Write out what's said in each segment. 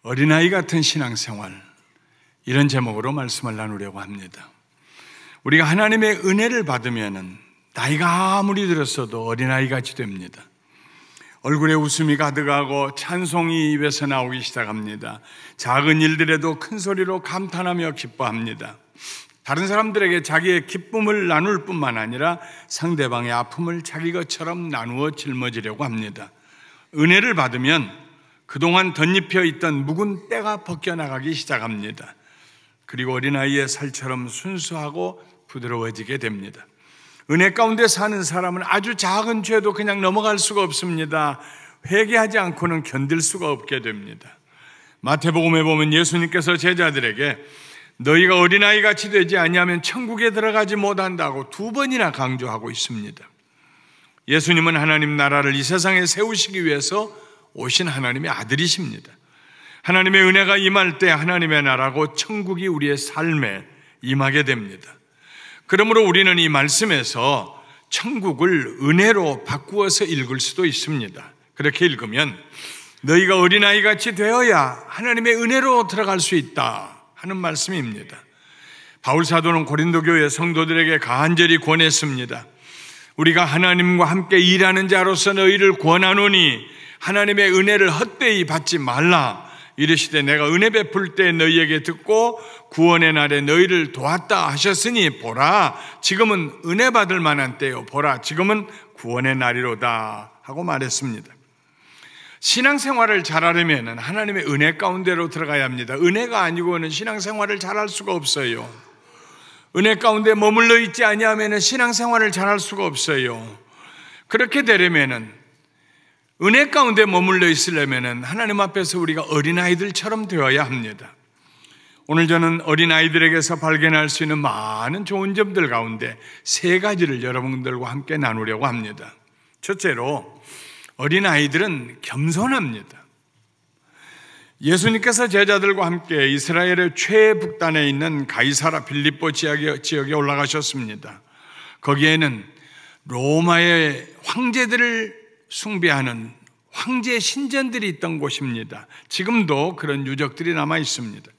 어린아이 같은 신앙생활, 이런 제목으로 말씀을 나누려고 합니다. 우리가 하나님의 은혜를 받으면 나이가 아무리 들었어도 어린아이같이 됩니다. 얼굴에 웃음이 가득하고 찬송이 입에서 나오기 시작합니다. 작은 일들에도 큰 소리로 감탄하며 기뻐합니다. 다른 사람들에게 자기의 기쁨을 나눌 뿐만 아니라 상대방의 아픔을 자기 것처럼 나누어 짊어지려고 합니다. 은혜를 받으면 그동안 덧입혀 있던 묵은 때가 벗겨나가기 시작합니다. 그리고 어린아이의 살처럼 순수하고 부드러워지게 됩니다. 은혜 가운데 사는 사람은 아주 작은 죄도 그냥 넘어갈 수가 없습니다. 회개하지 않고는 견딜 수가 없게 됩니다. 마태복음에 보면 예수님께서 제자들에게 너희가 어린아이같이 되지 아니하면 천국에 들어가지 못한다고 2번이나 강조하고 있습니다. 예수님은 하나님 나라를 이 세상에 세우시기 위해서 오신 하나님의 아들이십니다. 하나님의 은혜가 임할 때 하나님의 나라고 천국이 우리의 삶에 임하게 됩니다. 그러므로 우리는 이 말씀에서 천국을 은혜로 바꾸어서 읽을 수도 있습니다. 그렇게 읽으면 너희가 어린아이같이 되어야 하나님의 은혜로 들어갈 수 있다 하는 말씀입니다. 바울 사도는 고린도 교회 성도들에게 간절히 권했습니다. 우리가 하나님과 함께 일하는 자로서 너희를 권하노니 하나님의 은혜를 헛되이 받지 말라. 이르시되 내가 은혜 베풀 때 너희에게 듣고 구원의 날에 너희를 도왔다 하셨으니 보라 지금은 은혜 받을 만한 때요 보라 지금은 구원의 날이로다 하고 말했습니다. 신앙생활을 잘하려면 하나님의 은혜 가운데로 들어가야 합니다. 은혜가 아니고는 신앙생활을 잘할 수가 없어요. 은혜 가운데 머물러 있지 아니하면 신앙생활을 잘할 수가 없어요. 그렇게 되려면 은혜 가운데 머물러 있으려면 하나님 앞에서 우리가 어린아이들처럼 되어야 합니다. 오늘 저는 어린아이들에게서 발견할 수 있는 많은 좋은 점들 가운데 3가지를 여러분들과 함께 나누려고 합니다. 첫째로 어린아이들은 겸손합니다. 예수님께서 제자들과 함께 이스라엘의 최북단에 있는 가이사라 빌립보 지역에 올라가셨습니다. 거기에는 로마의 황제들을 숭배하는 황제 신전들이 있던 곳입니다. 지금도 그런 유적들이 남아 있습니다.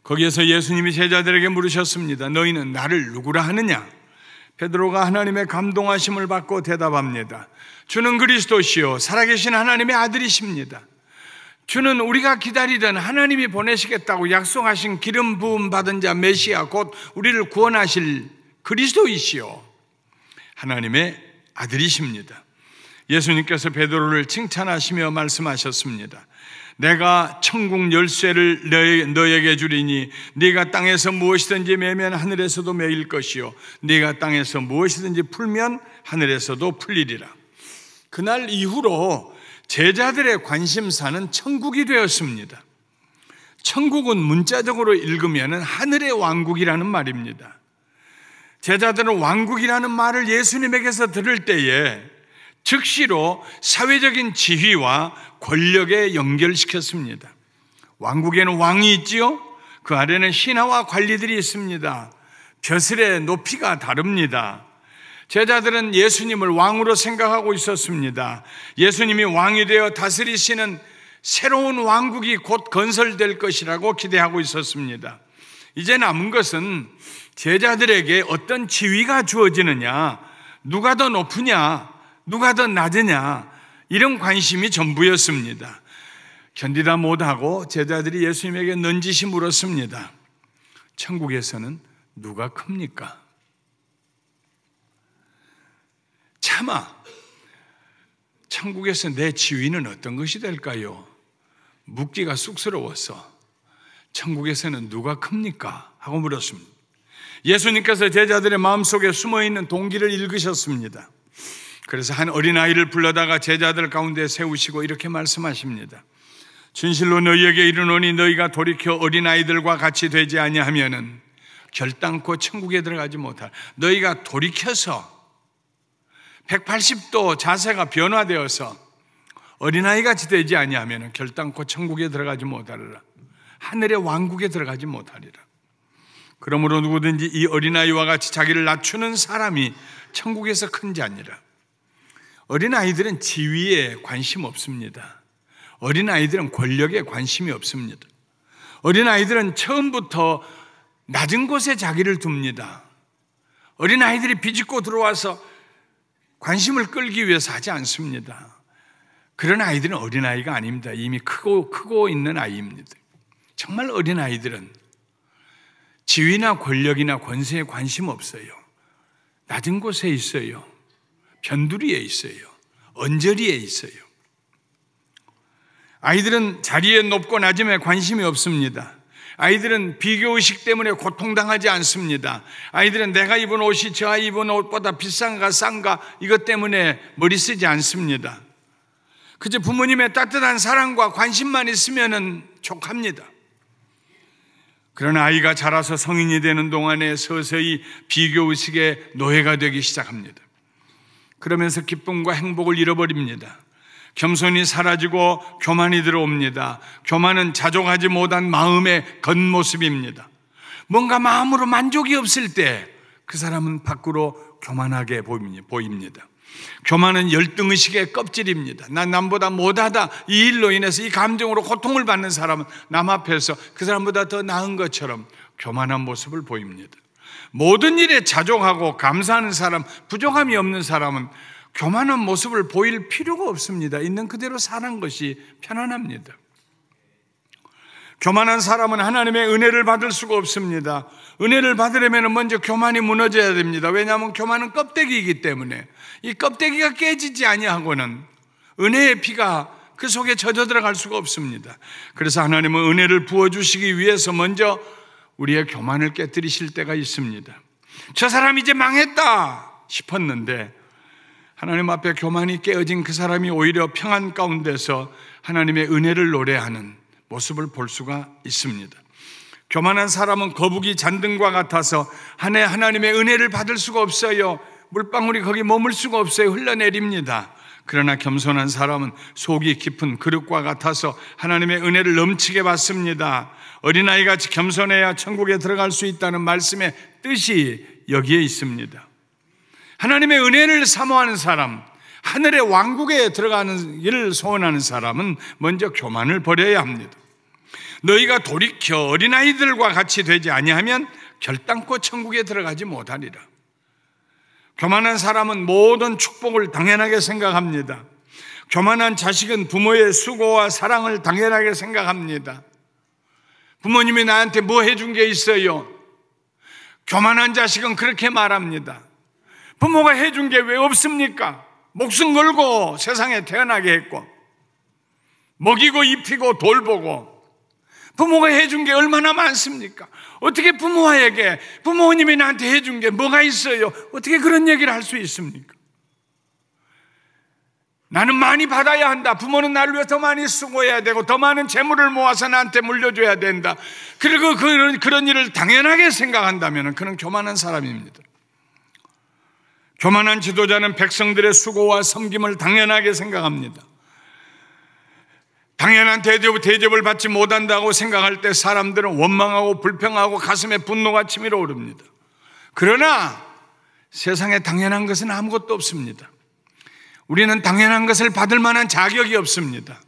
거기에서 예수님이 제자들에게 물으셨습니다. 너희는 나를 누구라 하느냐? 베드로가 하나님의 감동하심을 받고 대답합니다. 주는 그리스도시요 살아계신 하나님의 아들이십니다. 주는 우리가 기다리던 하나님이 보내시겠다고 약속하신 기름 부음 받은 자 메시아 곧 우리를 구원하실 그리스도이시요 하나님의 아들이십니다. 예수님께서 베드로를 칭찬하시며 말씀하셨습니다. 내가 천국 열쇠를 너에게 주리니 네가 땅에서 무엇이든지 매면 하늘에서도 매일 것이요 네가 땅에서 무엇이든지 풀면 하늘에서도 풀리리라. 그날 이후로 제자들의 관심사는 천국이 되었습니다. 천국은 문자적으로 읽으면 하늘의 왕국이라는 말입니다. 제자들은 왕국이라는 말을 예수님에게서 들을 때에 즉시로 사회적인 지위와 권력에 연결시켰습니다. 왕국에는 왕이 있지요. 그 아래는 신하와 관리들이 있습니다. 벼슬의 높이가 다릅니다. 제자들은 예수님을 왕으로 생각하고 있었습니다. 예수님이 왕이 되어 다스리시는 새로운 왕국이 곧 건설될 것이라고 기대하고 있었습니다. 이제 남은 것은 제자들에게 어떤 지위가 주어지느냐, 누가 더 높으냐, 누가 더 낮으냐, 이런 관심이 전부였습니다. 견디다 못하고 제자들이 예수님에게 넌지시 물었습니다. 천국에서는 누가 큽니까? 차마 천국에서 내 지위는 어떤 것이 될까요? 묻기가 쑥스러워서 천국에서는 누가 큽니까? 하고 물었습니다. 예수님께서 제자들의 마음속에 숨어있는 동기를 읽으셨습니다. 그래서 한 어린아이를 불러다가 제자들 가운데 세우시고 이렇게 말씀하십니다. 진실로 너희에게 이르노니 너희가 돌이켜 어린아이들과 같이 되지 아니하면은 결단코 천국에 들어가지 못할. 너희가 돌이켜서 180도 자세가 변화되어서 어린아이같이 되지 아니하면은 결단코 천국에 들어가지 못하리라. 하늘의 왕국에 들어가지 못하리라. 그러므로 누구든지 이 어린아이와 같이 자기를 낮추는 사람이 천국에서 큰 자니라. 어린아이들은 지위에 관심 없습니다. 어린아이들은 권력에 관심이 없습니다. 어린아이들은 처음부터 낮은 곳에 자기를 둡니다. 어린아이들이 비집고 들어와서 관심을 끌기 위해서 하지 않습니다. 그런 아이들은 어린아이가 아닙니다. 이미 크고 있는 아이입니다. 정말 어린아이들은 지위나 권력이나 권세에 관심 없어요. 낮은 곳에 있어요. 변두리에 있어요. 언저리에 있어요. 아이들은 자리에 높고 낮음에 관심이 없습니다. 아이들은 비교의식 때문에 고통당하지 않습니다. 아이들은 내가 입은 옷이 저 아이 입은 옷보다 비싼가 싼가 이것 때문에 머리 쓰지 않습니다. 그저 부모님의 따뜻한 사랑과 관심만 있으면 족합니다. 그러나 아이가 자라서 성인이 되는 동안에 서서히 비교의식의 노예가 되기 시작합니다. 그러면서 기쁨과 행복을 잃어버립니다. 겸손이 사라지고 교만이 들어옵니다. 교만은 자족하지 못한 마음의 겉모습입니다. 뭔가 마음으로 만족이 없을 때 그 사람은 밖으로 교만하게 보입니다. 교만은 열등의식의 껍질입니다. 난 남보다 못하다, 이 일로 인해서 이 감정으로 고통을 받는 사람은 남 앞에서 그 사람보다 더 나은 것처럼 교만한 모습을 보입니다. 모든 일에 자족하고 감사하는 사람, 부족함이 없는 사람은 교만한 모습을 보일 필요가 없습니다. 있는 그대로 사는 것이 편안합니다. 교만한 사람은 하나님의 은혜를 받을 수가 없습니다. 은혜를 받으려면 먼저 교만이 무너져야 됩니다. 왜냐하면 교만은 껍데기이기 때문에 이 껍데기가 깨지지 아니하고는 은혜의 피가 그 속에 젖어 들어갈 수가 없습니다. 그래서 하나님은 은혜를 부어주시기 위해서 먼저 우리의 교만을 깨뜨리실 때가 있습니다. 저 사람 이제 망했다 싶었는데 하나님 앞에 교만이 깨어진 그 사람이 오히려 평안 가운데서 하나님의 은혜를 노래하는 모습을 볼 수가 있습니다. 교만한 사람은 거북이 잔등과 같아서 한 해 하나님의 은혜를 받을 수가 없어요. 물방울이 거기 머물 수가 없어요. 흘러내립니다. 그러나 겸손한 사람은 속이 깊은 그릇과 같아서 하나님의 은혜를 넘치게 받습니다. 어린아이같이 겸손해야 천국에 들어갈 수 있다는 말씀의 뜻이 여기에 있습니다. 하나님의 은혜를 사모하는 사람, 하늘의 왕국에 들어가는 일을 소원하는 사람은 먼저 교만을 버려야 합니다. 너희가 돌이켜 어린아이들과 같이 되지 아니하면 결단코 천국에 들어가지 못하리라. 교만한 사람은 모든 축복을 당연하게 생각합니다. 교만한 자식은 부모의 수고와 사랑을 당연하게 생각합니다. 부모님이 나한테 뭐 해준 게 있어요? 교만한 자식은 그렇게 말합니다. 부모가 해준 게 왜 없습니까? 목숨 걸고 세상에 태어나게 했고 먹이고 입히고 돌보고 부모가 해준 게 얼마나 많습니까? 어떻게 부모님이 나한테 해준 게 뭐가 있어요? 어떻게 그런 얘기를 할 수 있습니까? 나는 많이 받아야 한다. 부모는 나를 위해 더 많이 수고해야 되고 더 많은 재물을 모아서 나한테 물려줘야 된다. 그리고 그런 일을 당연하게 생각한다면 그는 교만한 사람입니다. 교만한 지도자는 백성들의 수고와 섬김을 당연하게 생각합니다. 당연한 대접을 받지 못한다고 생각할 때 사람들은 원망하고 불평하고 가슴에 분노가 치밀어 오릅니다. 그러나 세상에 당연한 것은 아무것도 없습니다. 우리는 당연한 것을 받을 만한 자격이 없습니다.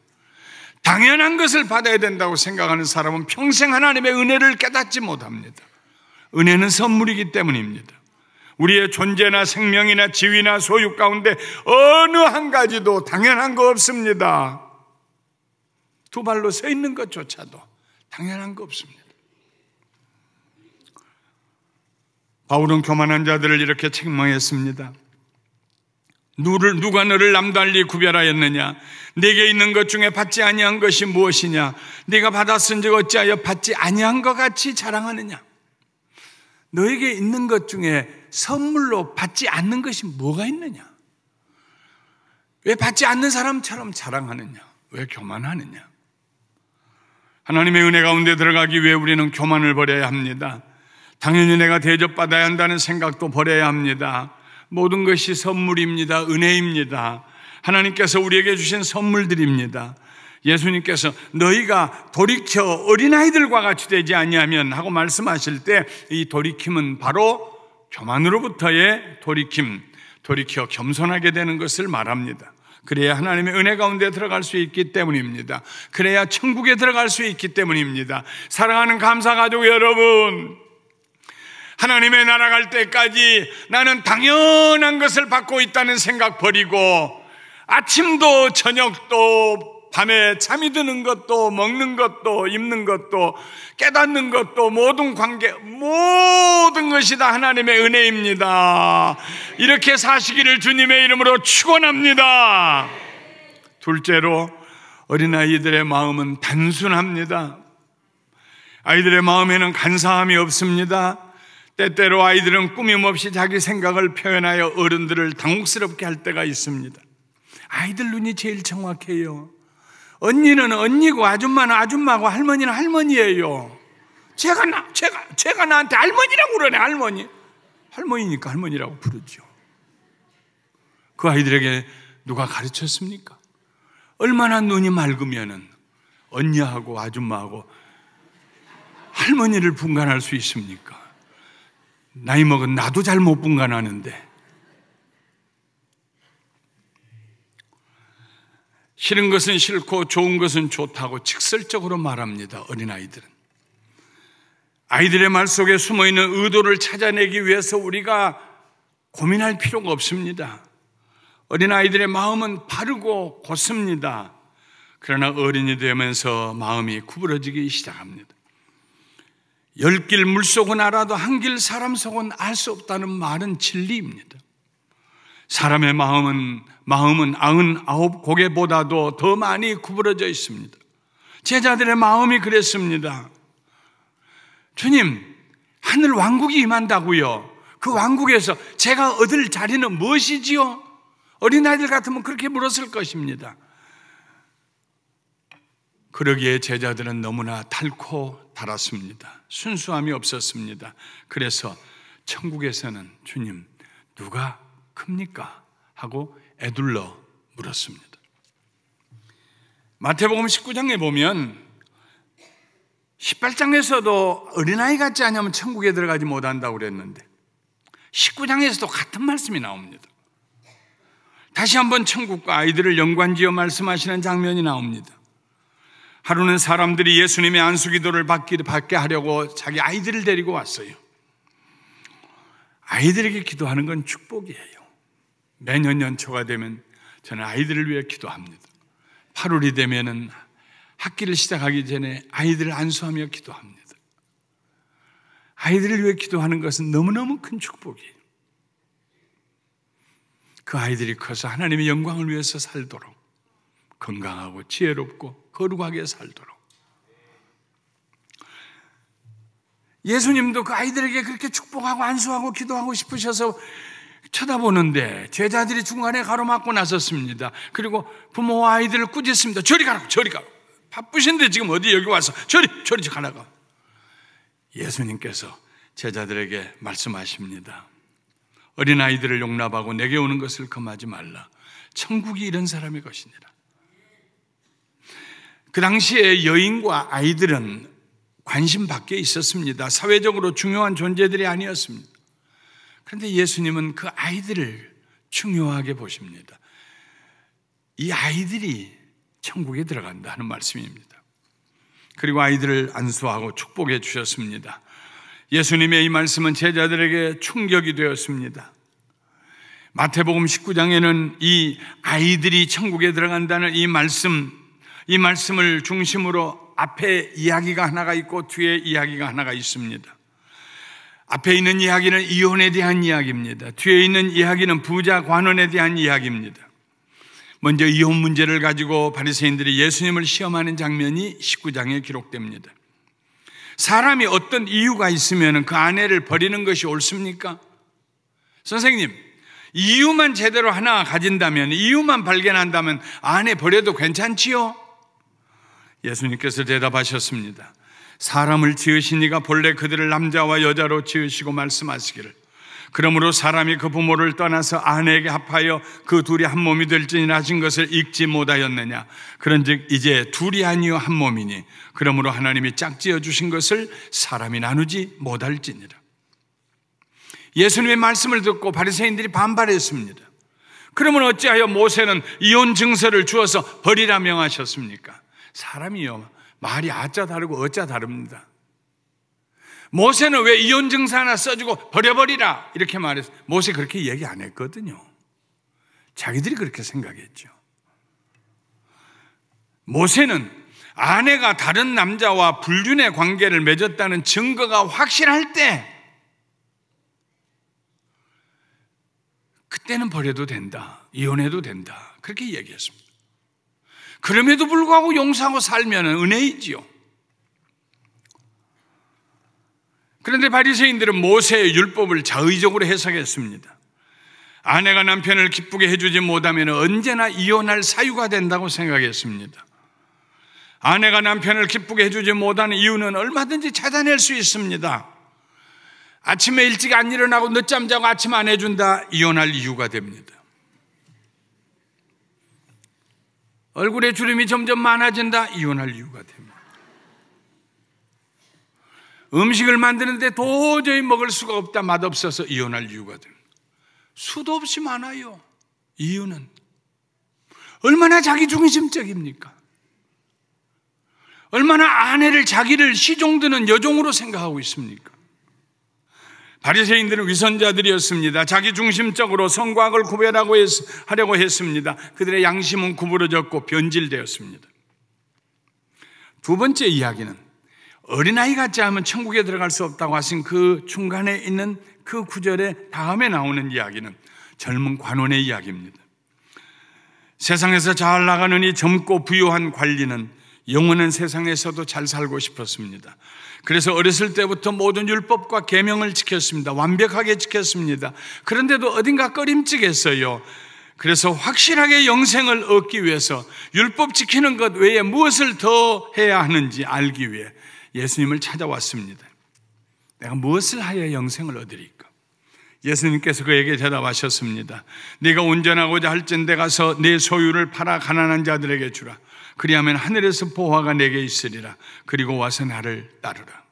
당연한 것을 받아야 된다고 생각하는 사람은 평생 하나님의 은혜를 깨닫지 못합니다. 은혜는 선물이기 때문입니다. 우리의 존재나 생명이나 지위나 소유 가운데 어느 한 가지도 당연한 거 없습니다. 두 발로 서 있는 것조차도 당연한 거 없습니다. 바울은 교만한 자들을 이렇게 책망했습니다. 누가 너를 남달리 구별하였느냐? 네게 있는 것 중에 받지 아니한 것이 무엇이냐? 네가 받았은즉 어찌하여 받지 아니한 것 같이 자랑하느냐? 너에게 있는 것 중에 선물로 받지 않는 것이 뭐가 있느냐? 왜 받지 않는 사람처럼 자랑하느냐? 왜 교만하느냐? 하나님의 은혜 가운데 들어가기 위해 우리는 교만을 버려야 합니다. 당연히 내가 대접받아야 한다는 생각도 버려야 합니다. 모든 것이 선물입니다. 은혜입니다. 하나님께서 우리에게 주신 선물들입니다. 예수님께서 너희가 돌이켜 어린아이들과 같이 되지 아니하면 하고 말씀하실 때 이 돌이킴은 바로 교만으로부터의 돌이켜 겸손하게 되는 것을 말합니다. 그래야 하나님의 은혜 가운데 들어갈 수 있기 때문입니다. 그래야 천국에 들어갈 수 있기 때문입니다. 사랑하는 감사가족 여러분, 하나님의 나라 갈 때까지 나는 당연한 것을 받고 있다는 생각 버리고 아침도 저녁도 밤에 잠이 드는 것도 먹는 것도 입는 것도 깨닫는 것도 모든 관계, 모든 것이 다 하나님의 은혜입니다. 이렇게 사시기를 주님의 이름으로 축원합니다. 둘째로, 어린아이들의 마음은 단순합니다. 아이들의 마음에는 간사함이 없습니다. 때때로 아이들은 꾸밈없이 자기 생각을 표현하여 어른들을 당혹스럽게 할 때가 있습니다. 아이들 눈이 제일 정확해요. 언니는 언니고 아줌마는 아줌마고 할머니는 할머니예요. 제가 나한테 할머니라고 그러네. 할머니니까 할머니라고 부르죠. 그 아이들에게 누가 가르쳤습니까? 얼마나 눈이 맑으면은 언니하고 아줌마하고 할머니를 분간할 수 있습니까? 나이 먹은 나도 잘 못 분간하는데. 싫은 것은 싫고 좋은 것은 좋다고 직설적으로 말합니다. 어린아이들은. 아이들의 말 속에 숨어있는 의도를 찾아내기 위해서 우리가 고민할 필요가 없습니다. 어린아이들의 마음은 바르고 곧습니다. 그러나 어른이 되면서 마음이 구부러지기 시작합니다. 열 길 물속은 알아도 한 길 사람 속은 알 수 없다는 말은 진리입니다. 사람의 마음은 99고개보다도 더 많이 구부러져 있습니다. 제자들의 마음이 그랬습니다. 주님, 하늘 왕국이 임한다고요. 그 왕국에서 제가 얻을 자리는 무엇이지요? 어린아이들 같으면 그렇게 물었을 것입니다. 그러기에 제자들은 너무나 닳고 달았습니다. 순수함이 없었습니다. 그래서 천국에서는 주님, 누가 큽니까? 하고 애둘러 물었습니다. 마태복음 19장에 보면 18장에서도 어린아이 같지 않으면 천국에 들어가지 못한다고 그랬는데 19장에서도 같은 말씀이 나옵니다. 다시 한번 천국과 아이들을 연관지어 말씀하시는 장면이 나옵니다. 하루는 사람들이 예수님의 안수기도를 받게 하려고 자기 아이들을 데리고 왔어요. 아이들에게 기도하는 건 축복이에요. 매년 연초가 되면 저는 아이들을 위해 기도합니다. 8월이 되면은 학기를 시작하기 전에 아이들을 안수하며 기도합니다. 아이들을 위해 기도하는 것은 너무너무 큰 축복이에요. 그 아이들이 커서 하나님의 영광을 위해서 살도록 건강하고 지혜롭고 거룩하게 살도록. 예수님도 그 아이들에게 그렇게 축복하고 안수하고 기도하고 싶으셔서 쳐다보는데 제자들이 중간에 가로막고 나섰습니다. 그리고 부모와 아이들을 꾸짖습니다. 저리 가라고, 저리 가라고. 바쁘신데 지금 어디 여기 와서 저리 가라고. 예수님께서 제자들에게 말씀하십니다. 어린아이들을 용납하고 내게 오는 것을 금하지 말라. 천국이 이런 사람의 것이니라. 그 당시에 여인과 아이들은 관심 밖에 있었습니다. 사회적으로 중요한 존재들이 아니었습니다. 그런데 예수님은 그 아이들을 중요하게 보십니다. 이 아이들이 천국에 들어간다 하는 말씀입니다. 그리고 아이들을 안수하고 축복해 주셨습니다. 예수님의 이 말씀은 제자들에게 충격이 되었습니다. 마태복음 19장에는 이 아이들이 천국에 들어간다는 이 말씀을 중심으로 앞에 이야기가 하나가 있고 뒤에 이야기가 하나가 있습니다. 앞에 있는 이야기는 이혼에 대한 이야기입니다. 뒤에 있는 이야기는 부자 관원에 대한 이야기입니다. 먼저 이혼 문제를 가지고 바리새인들이 예수님을 시험하는 장면이 19장에 기록됩니다. 사람이 어떤 이유가 있으면 그 아내를 버리는 것이 옳습니까? 선생님, 이유만 제대로 하나 가진다면, 이유만 발견한다면 아내 버려도 괜찮지요? 예수님께서 대답하셨습니다. 사람을 지으신 이가 본래 그들을 남자와 여자로 지으시고 말씀하시기를 그러므로 사람이 그 부모를 떠나서 아내에게 합하여 그 둘이 한 몸이 될지니라 하신 것을 읽지 못하였느냐. 그런즉 이제 둘이 아니요 한 몸이니 그러므로 하나님이 짝지어 주신 것을 사람이 나누지 못할지니라. 예수님의 말씀을 듣고 바리새인들이 반발했습니다. 그러면 어찌하여 모세는 이혼 증서를 주어서 버리라 명하셨습니까? 사람이요, 말이 아짜 다르고 어짜 다릅니다. 모세는 왜 이혼 증서 하나 써주고 버려버리라 이렇게 말했어요? 모세 그렇게 얘기 안 했거든요. 자기들이 그렇게 생각했죠. 모세는 아내가 다른 남자와 불륜의 관계를 맺었다는 증거가 확실할 때 그때는 버려도 된다, 이혼해도 된다, 그렇게 얘기했습니다. 그럼에도 불구하고 용서하고 살면 은혜이지요. 그런데 바리새인들은 모세의 율법을 자의적으로 해석했습니다. 아내가 남편을 기쁘게 해주지 못하면 언제나 이혼할 사유가 된다고 생각했습니다. 아내가 남편을 기쁘게 해주지 못하는 이유는 얼마든지 찾아낼 수 있습니다. 아침에 일찍 안 일어나고 늦잠 자고 아침 안 해준다, 이혼할 이유가 됩니다. 얼굴에 주름이 점점 많아진다, 이혼할 이유가 됩니다. 음식을 만드는데 도저히 먹을 수가 없다, 맛없어서 이혼할 이유가 됩니다. 수도 없이 많아요. 이유는 얼마나 자기중심적입니까? 얼마나 아내를 자기를 시종드는 여종으로 생각하고 있습니까? 바리새인들은 위선자들이었습니다. 자기중심적으로 선과 악을 구별하려고 했습니다. 그들의 양심은 구부러졌고 변질되었습니다. 두 번째 이야기는 어린아이 같지 않으면 천국에 들어갈 수 없다고 하신 그 중간에 있는 그 구절의 다음에 나오는 이야기는 젊은 관원의 이야기입니다. 세상에서 잘 나가는 이 젊고 부유한 관리는 영원한 세상에서도 잘 살고 싶었습니다. 그래서 어렸을 때부터 모든 율법과 계명을 지켰습니다. 완벽하게 지켰습니다. 그런데도 어딘가 꺼림칙했어요. 그래서 확실하게 영생을 얻기 위해서 율법 지키는 것 외에 무엇을 더 해야 하는지 알기 위해 예수님을 찾아왔습니다. 내가 무엇을 하여 영생을 얻으리까? 예수님께서 그에게 대답하셨습니다. 네가 온전하고자 할진대 가서 네 소유를 팔아 가난한 자들에게 주라. 그리하면 하늘에서 보화가 내게 있으리라. 그리고 와서 나를 따르라.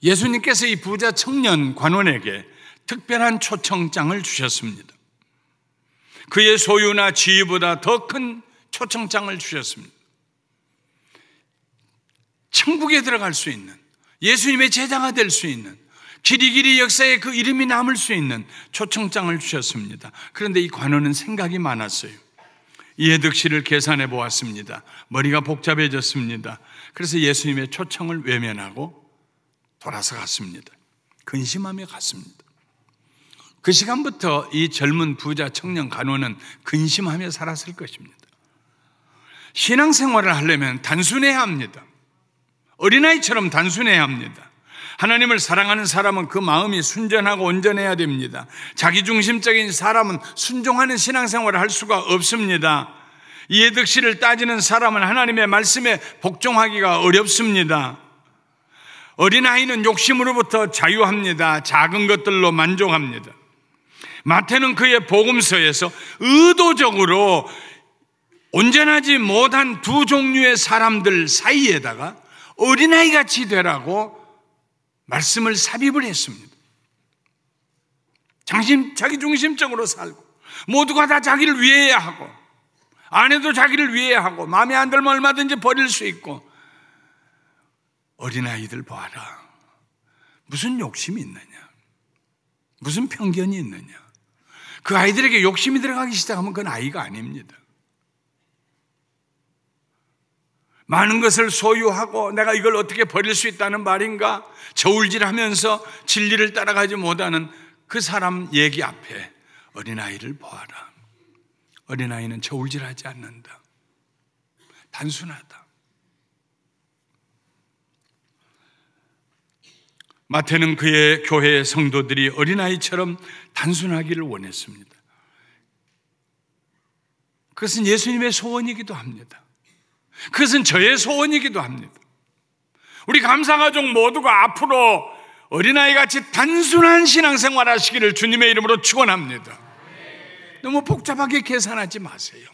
예수님께서 이 부자 청년 관원에게 특별한 초청장을 주셨습니다. 그의 소유나 지위보다 더 큰 초청장을 주셨습니다. 천국에 들어갈 수 있는, 예수님의 제자가 될 수 있는, 길이길이 역사에 그 이름이 남을 수 있는 초청장을 주셨습니다. 그런데 이 관원은 생각이 많았어요. 이해 득실을 계산해 보았습니다. 머리가 복잡해졌습니다. 그래서 예수님의 초청을 외면하고 돌아서 갔습니다. 근심하며 갔습니다. 그 시간부터 이 젊은 부자 청년 관원은 근심하며 살았을 것입니다. 신앙생활을 하려면 단순해야 합니다. 어린아이처럼 단순해야 합니다. 하나님을 사랑하는 사람은 그 마음이 순전하고 온전해야 됩니다. 자기중심적인 사람은 순종하는 신앙생활을 할 수가 없습니다. 이해득실을 따지는 사람은 하나님의 말씀에 복종하기가 어렵습니다. 어린아이는 욕심으로부터 자유합니다. 작은 것들로 만족합니다. 마태는 그의 복음서에서 의도적으로 온전하지 못한 두 종류의 사람들 사이에다가 어린아이같이 되라고 말씀을 삽입을 했습니다. 자기중심적으로 살고 모두가 다 자기를 위해야 하고 아내도 자기를 위해야 하고 마음에 안 들면 얼마든지 버릴 수 있고 어린아이들 보아라. 무슨 욕심이 있느냐? 무슨 편견이 있느냐? 그 아이들에게 욕심이 들어가기 시작하면 그건 아이가 아닙니다. 많은 것을 소유하고 내가 이걸 어떻게 버릴 수 있다는 말인가? 저울질하면서 진리를 따라가지 못하는 그 사람 얘기 앞에 어린아이를 보아라. 어린아이는 저울질하지 않는다. 단순하다. 마태는 그의 교회의 성도들이 어린아이처럼 단순하기를 원했습니다. 그것은 예수님의 소원이기도 합니다. 그것은 저의 소원이기도 합니다. 우리 감사가족 모두가 앞으로 어린아이같이 단순한 신앙생활 하시기를 주님의 이름으로 축원합니다. 너무 복잡하게 계산하지 마세요.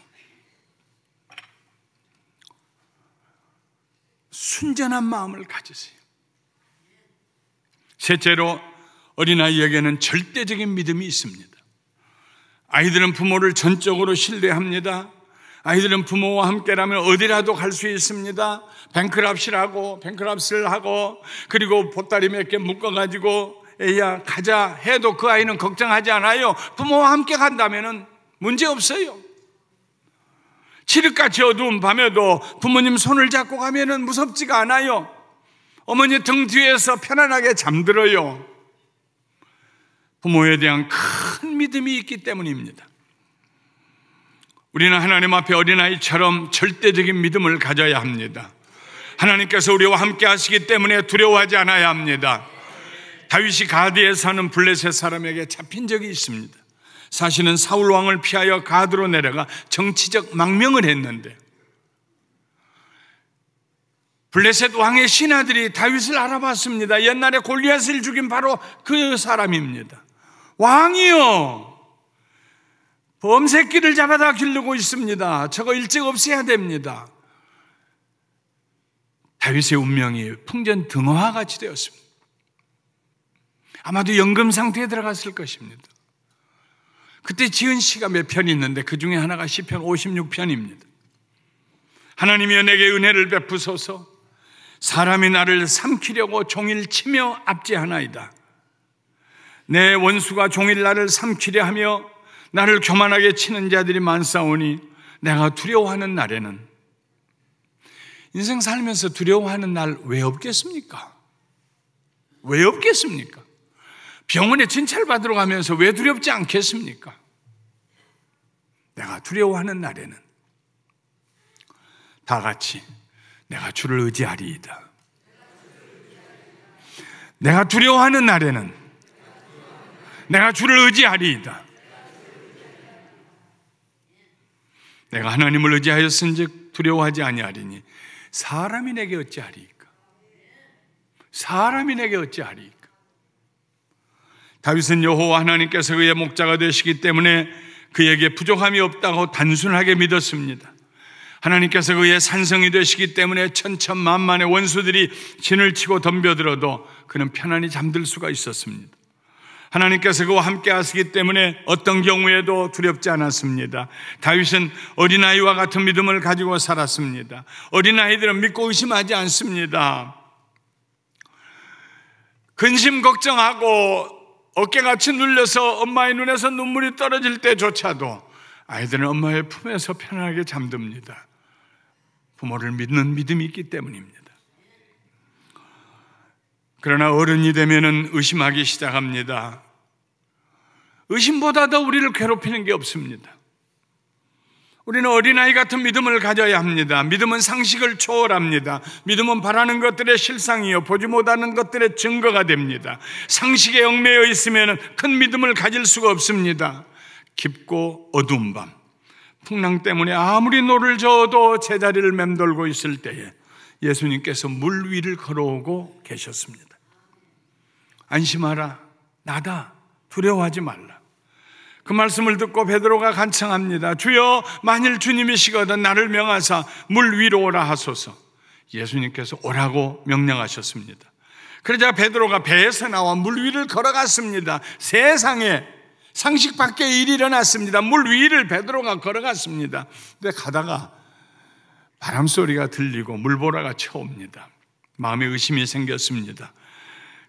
순전한 마음을 가지세요. 셋째로 어린아이에게는 절대적인 믿음이 있습니다. 아이들은 부모를 전적으로 신뢰합니다. 아이들은 부모와 함께라면 어디라도 갈 수 있습니다. 뱅크랍스를 하고 그리고 보따리 몇 개 묶어가지고 애야 가자 해도 그 아이는 걱정하지 않아요. 부모와 함께 간다면 문제 없어요. 칠흑같이 어두운 밤에도 부모님 손을 잡고 가면 무섭지가 않아요. 어머니 등 뒤에서 편안하게 잠들어요. 부모에 대한 큰 믿음이 있기 때문입니다. 우리는 하나님 앞에 어린아이처럼 절대적인 믿음을 가져야 합니다. 하나님께서 우리와 함께 하시기 때문에 두려워하지 않아야 합니다. 다윗이 가드에 사는 블레셋 사람에게 잡힌 적이 있습니다. 사실은 사울 왕을 피하여 가드로 내려가 정치적 망명을 했는데 블레셋 왕의 신하들이 다윗을 알아봤습니다. 옛날에 골리앗을 죽인 바로 그 사람입니다. 왕이요, 범새끼를 잡아다 기르고 있습니다. 저거 일찍 없애야 됩니다. 다윗의 운명이 풍전등화같이 되었습니다. 아마도 연금 상태에 들어갔을 것입니다. 그때 지은 시가 몇 편이 있는데 그 중에 하나가 시편 56편입니다. 하나님이여 내게 은혜를 베푸소서. 사람이 나를 삼키려고 종일 치며 압제하나이다. 내 원수가 종일 나를 삼키려 하며 나를 교만하게 치는 자들이 많사오니 내가 두려워하는 날에는, 인생 살면서 두려워하는 날 왜 없겠습니까? 왜 없겠습니까? 병원에 진찰 받으러 가면서 왜 두렵지 않겠습니까? 내가 두려워하는 날에는 다 같이 내가 주를 의지하리이다. 내가 두려워하는 날에는 내가 주를 의지하리이다. 내가 하나님을 의지하였은즉 두려워하지 아니하리니 사람이 내게 어찌하리이까? 사람이 내게 어찌하리이까? 다윗은 여호와 하나님께서 그의 목자가 되시기 때문에 그에게 부족함이 없다고 단순하게 믿었습니다. 하나님께서 그의 산성이 되시기 때문에 천천만만의 원수들이 진을 치고 덤벼들어도 그는 편안히 잠들 수가 있었습니다. 하나님께서 그와 함께 하시기 때문에 어떤 경우에도 두렵지 않았습니다. 다윗은 어린아이와 같은 믿음을 가지고 살았습니다. 어린아이들은 믿고 의심하지 않습니다. 근심 걱정하고 어깨같이 눌려서 엄마의 눈에서 눈물이 떨어질 때조차도 아이들은 엄마의 품에서 편안하게 잠듭니다. 부모를 믿는 믿음이 있기 때문입니다. 그러나 어른이 되면은 의심하기 시작합니다. 의심보다 더 우리를 괴롭히는 게 없습니다. 우리는 어린아이 같은 믿음을 가져야 합니다. 믿음은 상식을 초월합니다. 믿음은 바라는 것들의 실상이요 보지 못하는 것들의 증거가 됩니다. 상식에 얽매여 있으면 큰 믿음을 가질 수가 없습니다. 깊고 어두운 밤, 풍랑 때문에 아무리 노를 저어도 제자리를 맴돌고 있을 때에 예수님께서 물 위를 걸어오고 계셨습니다. 안심하라, 나다, 두려워하지 말라. 그 말씀을 듣고 베드로가 간청합니다. 주여, 만일 주님이시거든 나를 명하사 물 위로 오라 하소서. 예수님께서 오라고 명령하셨습니다. 그러자 베드로가 배에서 나와 물 위를 걸어갔습니다. 세상에 상식 밖의 일이 일어났습니다. 물 위를 베드로가 걸어갔습니다. 근데 가다가 바람 소리가 들리고 물보라가 쳐옵니다. 마음에 의심이 생겼습니다.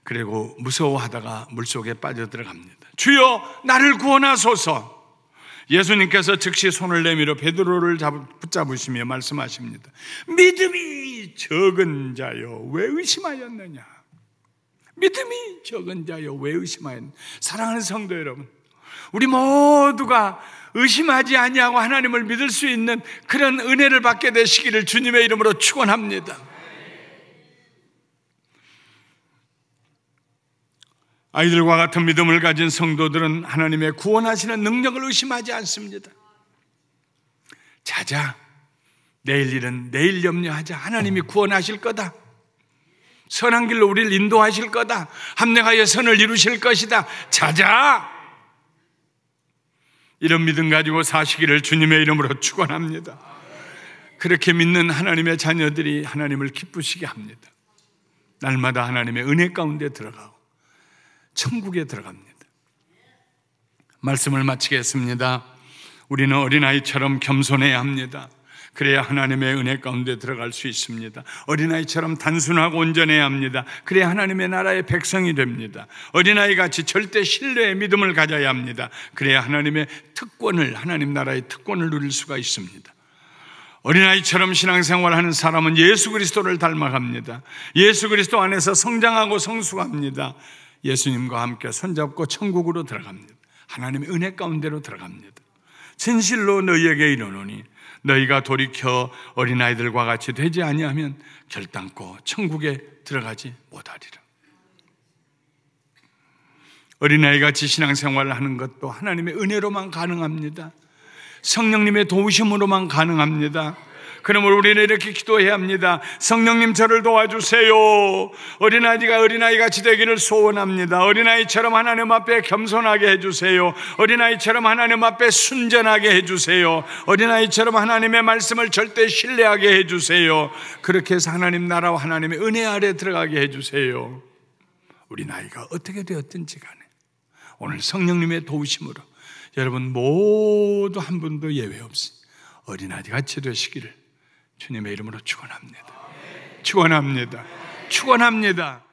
그리고 무서워하다가 물속에 빠져들어갑니다. 주여, 나를 구원하소서. 예수님께서 즉시 손을 내밀어 베드로를 붙잡으시며 말씀하십니다. 믿음이 적은 자여 왜 의심하였느냐? 믿음이 적은 자여 왜 의심하였느냐? 사랑하는 성도 여러분, 우리 모두가 의심하지 아니하고 하나님을 믿을 수 있는 그런 은혜를 받게 되시기를 주님의 이름으로 축원합니다. 아이들과 같은 믿음을 가진 성도들은 하나님의 구원하시는 능력을 의심하지 않습니다. 자자, 내일 일은 내일 염려하자. 하나님이 구원하실 거다. 선한 길로 우리를 인도하실 거다. 합력하여 선을 이루실 것이다. 자자, 이런 믿음 가지고 사시기를 주님의 이름으로 축원합니다. 그렇게 믿는 하나님의 자녀들이 하나님을 기쁘시게 합니다. 날마다 하나님의 은혜 가운데 들어가고 천국에 들어갑니다. 말씀을 마치겠습니다. 우리는 어린아이처럼 겸손해야 합니다. 그래야 하나님의 은혜 가운데 들어갈 수 있습니다. 어린아이처럼 단순하고 온전해야 합니다. 그래야 하나님의 나라의 백성이 됩니다. 어린아이같이 절대 신뢰의 믿음을 가져야 합니다. 그래야 하나님의 특권을, 하나님 나라의 특권을 누릴 수가 있습니다. 어린아이처럼 신앙생활하는 사람은 예수 그리스도를 닮아갑니다. 예수 그리스도 안에서 성장하고 성숙합니다. 예수님과 함께 손잡고 천국으로 들어갑니다. 하나님의 은혜 가운데로 들어갑니다. 진실로 너희에게 이르노니 너희가 돌이켜 어린아이들과 같이 되지 아니하면 결단코 천국에 들어가지 못하리라. 어린아이같이 신앙생활을 하는 것도 하나님의 은혜로만 가능합니다. 성령님의 도우심으로만 가능합니다. 그러므로 우리는 이렇게 기도해야 합니다. 성령님, 저를 도와주세요. 어린아이가 어린아이같이 되기를 소원합니다. 어린아이처럼 하나님 앞에 겸손하게 해주세요. 어린아이처럼 하나님 앞에 순전하게 해주세요. 어린아이처럼 하나님의 말씀을 절대 신뢰하게 해주세요. 그렇게 해서 하나님 나라와 하나님의 은혜 아래 들어가게 해주세요. 우리 나이가 어떻게 되었든지 간에 오늘 성령님의 도우심으로 여러분 모두 한 분도 예외 없이 어린아이같이 되시기를 주님의 이름으로 축원합니다. 축원합니다. 축원합니다.